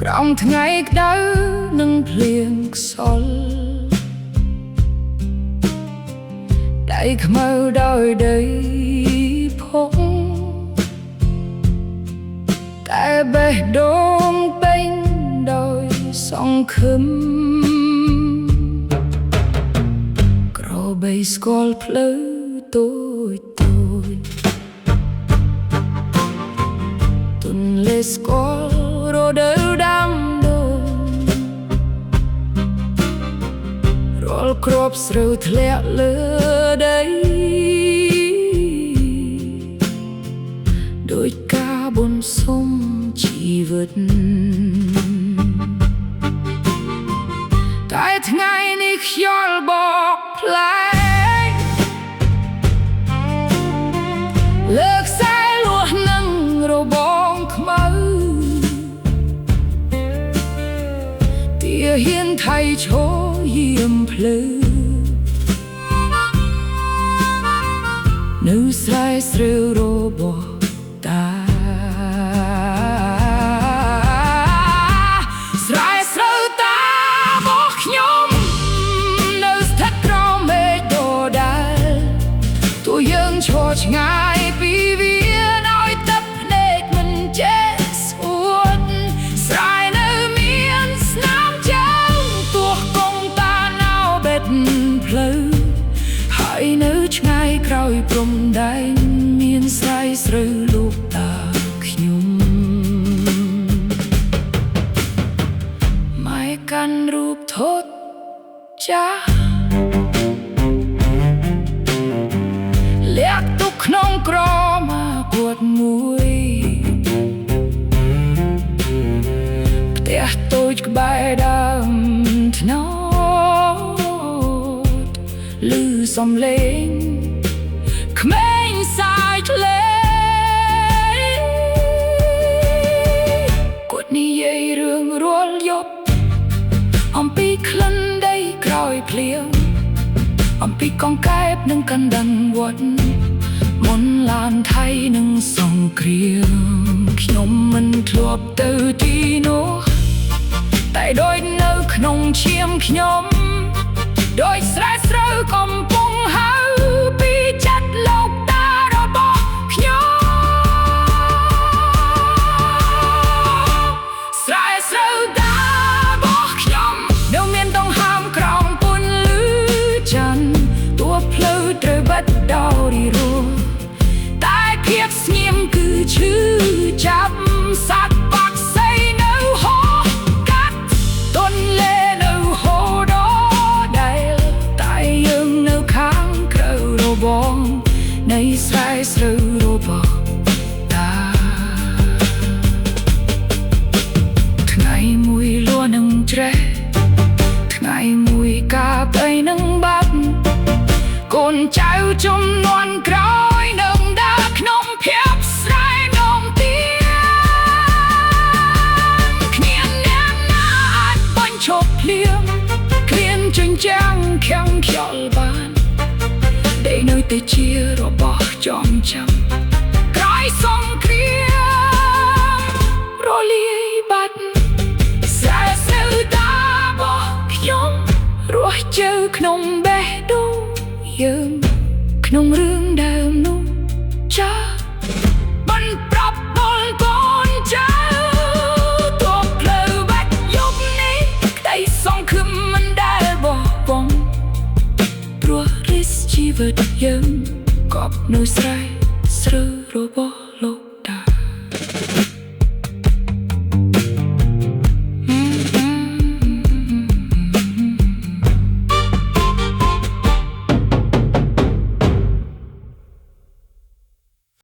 ក្រោមថ្ងៃក្តៅនឹងភ្លៀងខ្សលដៃខ្មៅដោយដីភងតែបេះដូងពេញដោយសង្ឃឹមក្របីស្គាល់ផ្លូវតូចតូចទុនលេស្គាល់រដូវដាំដុះរាល់គ្រាប់ស្រូវធ្លាក់លើដីដូចការបួងសួងជីវិតតែថ្ងៃនេះខ្យល់បកផ្លែកលើកខ្សែលួសនឹងរបងខ្មៅទាហ៊ានថៃឈរយាមភ្លឺនៅស្រែស្រូវរបស់តាស្រែស្រូវតារបស់ខ្ញុំនៅស្ថិតក្រោមមេឃដដែលទោះយើងឈរឆ្ងាយពីវាដោយទឹកភ្នែកមិនចេះស្អួតស្រែនៅមានស្នាមជើងទោះកងតាណៅបេះផ្លូវហើយនៅឆ្ងាយក្រោយព្រំដែនមានស្រែស្រូវលោកតាខ្ញុំម៉ែកាន់រូបថតចាស់លាក់ទុកក្នុងក្រមាពួតមួយផ្ទះតូចក្បែរដើមថ្នោតឮសំឡេងក្មេងសាយធ្លេគាត់និយាយរឿងរាល់យប់អំពីក្លិនដីក្រោយភ្លៀងអំពីកងកែបនិងកណ្ដឹងវត្តមុនឡានថៃនិងសង្គ្រាមខ្ញុំមិនធ្លាប់ទៅទីនោះតែដូចនៅក្នុងឈាមខ្ញុំដោយស្រែស្រូវកំពុងហៅពីចិត្តលោកតារបស់ខ្ញុំស្រែស្រូវតារបស់ខ្ញុំនៅមានដងហើមក្រោមពន្លឺច័ន្ទតួផ្លូវត្រូវបិទដោយរស់តែភាពស្ងៀមគឺឈឺចាប់សត្វបាក់សីនៅហោកាត់ទន្លេនៅហូដដែលតែយើងនៅខាងក្រៅរបងនៃស្រែស្រូវរបស់តាថ្ងៃមួយលួនឹងច្រេះថ្ងៃមួយកាបអីនឹងបាត់កូនចៅជំនាន់ក្រោយនឹងដើរក្នុងភាពស្រែនំទាគ្មានអ្នកណាអាចបញ្ឈប់ភ្លៀងគ្មានជញ្ជាំងខាំងខ្យល់បានដែលនៅតែជារបស់ចងចាំក្រោយសង្គ្រាមរលាយបាត់ស្រែស្រូវតារបស់ខ្ញុំរស់ជើក្នុងបេះដូងយើងក្នុងរឿងដើមនោះចាមិនប្រាប់ដល់កូនចៅទោះផ្លូវបាច់យប់នេះក្តីសង្ឃឹមមិនដែលបោះបង់ព្រោះរិះជីវិតយើងកប់នៅស្រែស្រូវរបស់លោក